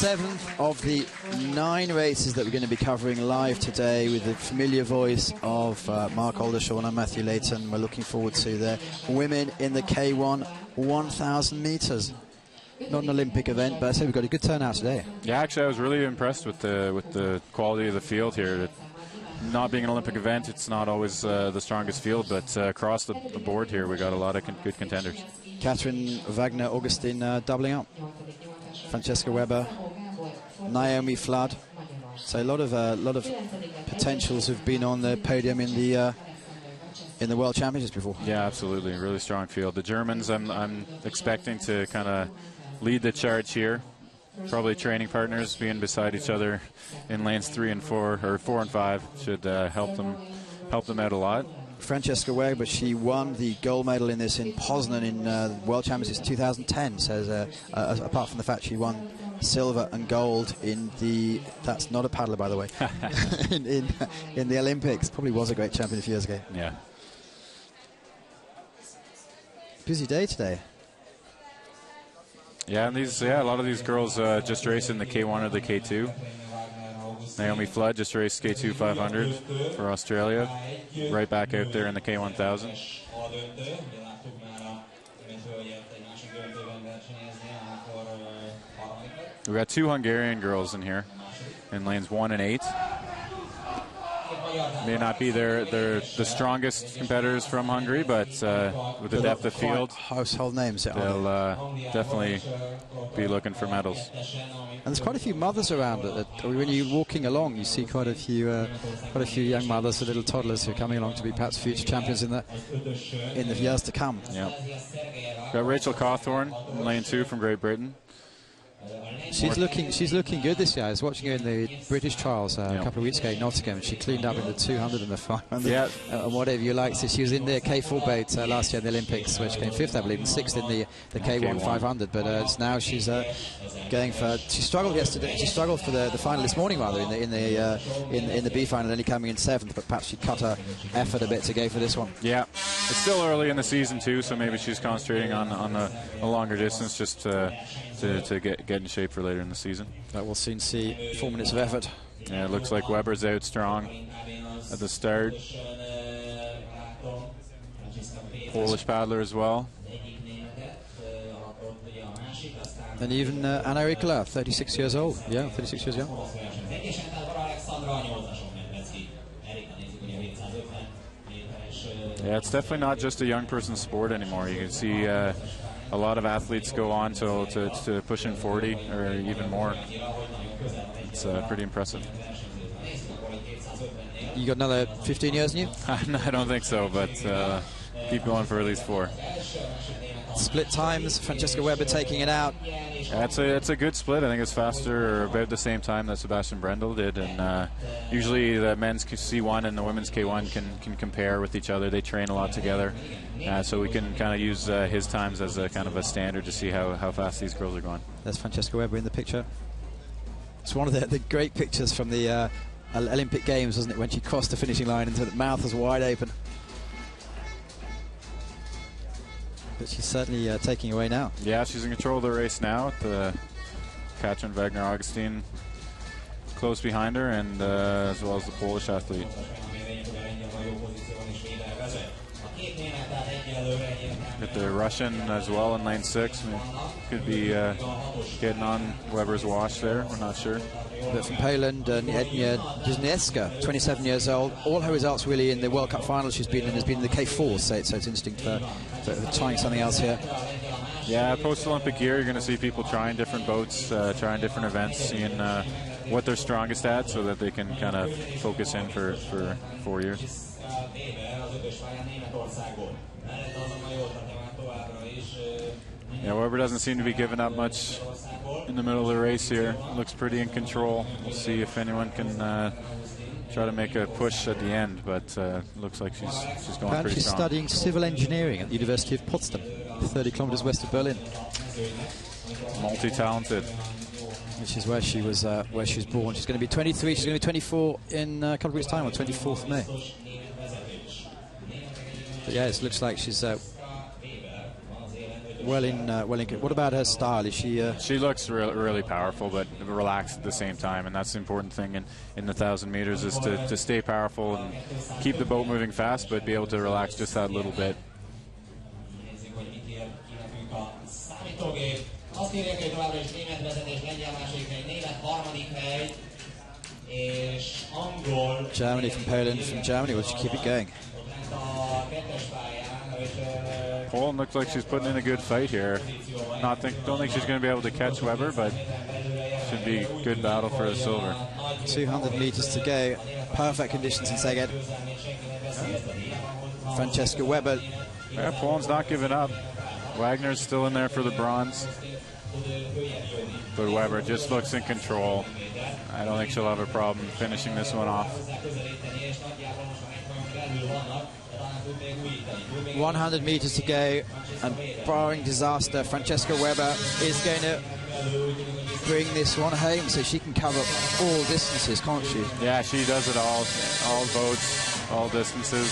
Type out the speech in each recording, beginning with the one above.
7th of the 9 races that we're going to be covering live today with the familiar voice of Mark Aldershaw and Matthew Layton. We're looking forward to the women in the K1 1,000 metres. Not an Olympic event, but I say we've got a good turnout today. Yeah, actually, I was really impressed with the quality of the field here. Not being an Olympic event, it's not always the strongest field, but across the board here, we got a lot of good contenders. Catherine Wagner, Augustine doubling up. Francesca Weber, Naomi Flood. So a lot of potentials have been on the podium in the World Championships before. Yeah, absolutely, really strong field. The Germans, I'm expecting to kind of lead the charge here. Probably training partners being beside each other in lanes 3 and 4, or 4 and 5, should help them out a lot. Francesca Weber, she won the gold medal in this in Poznan in World Championships 2010. So apart from the fact she won silver and gold in the, that's not a paddler by the way, in the Olympics, probably was a great champion a few years ago. Yeah. Busy day today. Yeah, and a lot of these girls just race in the K1 or the K2. Naomi Flood just raced K2 500 for Australia, right back out there in the K1000. We got 2 Hungarian girls in here in lanes 1 and 8. May not be the strongest competitors from Hungary, but with the depth of field, household names, they'll definitely be looking for medals. And there's quite a few mothers around. When you're walking along, you see quite a few young mothers, the little toddlers who are coming along to be perhaps future champions in the years to come. Yeah. Got Rachel Cawthorne in lane 2 from Great Britain. She's looking good this year. I was watching her in the British trials a couple of weeks ago in Nottingham, and she cleaned up in the 200 and the 500 and whatever you like. So she was in the K4 boat last year in the Olympics, where she came 5th, I believe, and 6th in the K1 500. But it's now she's going for. She struggled yesterday. She struggled for the final this morning, rather, in the B final, only coming in 7th. But perhaps she cut her effort a bit to go for this one. Yeah, it's still early in the season too, so maybe she's concentrating on a longer distance just to get in shape for later in the season. But we'll soon see 4 minutes of effort. Yeah, it looks like Weber's out strong at the start. Polish paddler as well. And even Anna Rikla, 36 years old. Yeah, 36 years young. Yeah, it's definitely not just a young person's sport anymore. You can see a lot of athletes go on to pushing 40 or even more. It's pretty impressive. You got another 15 years in you? No, I don't think so, but keep going for at least 4. Split times, Francesca Weber taking it out. Yeah, it's a good split. I think it's faster, or about the same time that Sebastian Brendel did. And usually the men's C1 and the women's K1 can compare with each other. They train a lot together. So we can kind of use his times as a kind of a standard to see how fast these girls are going. There's Francesca Weber in the picture. It's one of the great pictures from the Olympic Games, wasn't it, when she crossed the finishing line and the mouth was wide open. But she's certainly taking away now. Yeah, she's in control of the race now. Katrin Wagner Augustine close behind her, and as well as the Polish athlete. Got the Russian as well in lane 6. Could be getting on Weber's wash there. We're not sure. But from Poland, Ednia Wisniewska, 27 years old. All her results really in the World Cup final she's been in has been in the K4, so it's interesting for trying something else here. Yeah, post-Olympic year, you're going to see people trying different boats, trying different events, seeing what they're strongest at, so that they can kind of focus in for 4 years. Yeah, Weber doesn't seem to be giving up much in the middle of the race here. Looks pretty in control. We'll see if anyone can try to make a push at the end, but looks like she's going pretty strong. She's studying civil engineering at the University of Potsdam, 30 kilometers west of Berlin. Multi-talented. Which is where she was born. She's going to be 23. She's going to be 24 in a couple of weeks' time, on 24th May. But yeah, it looks like she's well in. What about her style? Is she? She looks really powerful, but relaxed at the same time, and that's the important thing in the 1,000 meters is to stay powerful and keep the boat moving fast, but be able to relax just that little bit. Germany from Poland from Germany. Will she keep it going? Poland looks like she's putting in a good fight here. Don't think she's going to be able to catch Weber, but should be a good battle for the silver. 200 meters to go. Perfect conditions in Szeged. Francesca Weber. Yeah, Poland's not giving up. Wagner's still in there for the bronze. But Weber just looks in control. I don't think she'll have a problem finishing this one off. 100 meters to go, and barring disaster, Francesca Weber is going to bring this one home, so she can cover all distances, can't she? Yeah, she does it all boats, all distances.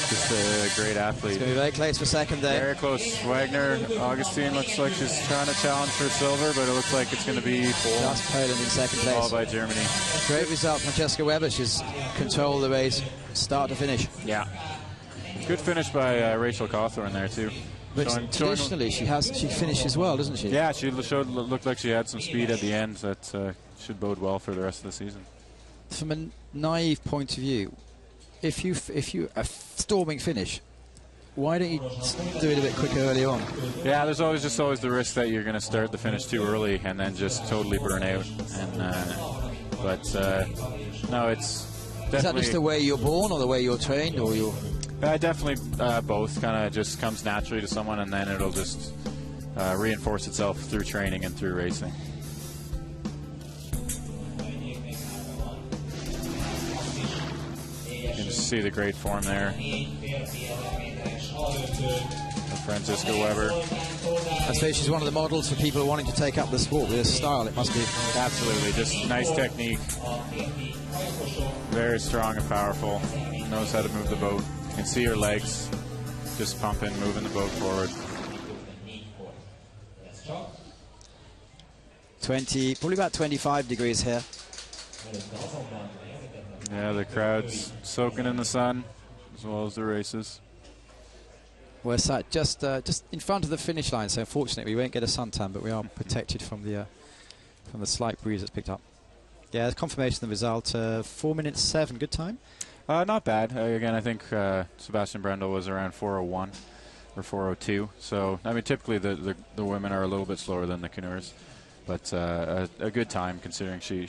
Just a great athlete. It's going to be very close for second there. Very close. Wagner, Augustine looks like she's trying to challenge for silver, but it looks like it's going to be just Poland in second place. Followed by Germany. Great result, Francesca Weber. She's controlled the race, start to finish. Yeah. Good finish by Rachel Cawthorne there too. But traditionally, she finishes well, doesn't she? Yeah, she looked like she had some speed at the end that should bode well for the rest of the season. From a naive point of view, if you a storming finish, why don't you do it a bit quicker early on? Yeah, there's always the risk that you're going to start the finish too early and then just totally burn out. And no, it's definitely. Is that just the way you're born, or the way you're trained, or you're? Definitely both. Kind of just comes naturally to someone, and then it'll just reinforce itself through training and through racing. You can just see the great form there. Francisca Weber. I suppose she's one of the models for people wanting to take up the sport with this style. It must be. Absolutely, just nice technique. Very strong and powerful. Knows how to move the boat. You can see her legs just pumping, moving the boat forward. Probably about 25 degrees here. Yeah, the crowd's soaking in the sun, as well as the races. We're sat just in front of the finish line, so unfortunately we won't get a suntan, but we are protected from the slight breeze that's picked up. Yeah, confirmation of the result. 4 minutes 7, good time. Not bad. Again, I think Sebastian Brendel was around 4:01 or 4:02. So, I mean, typically the women are a little bit slower than the canoers, but a good time considering she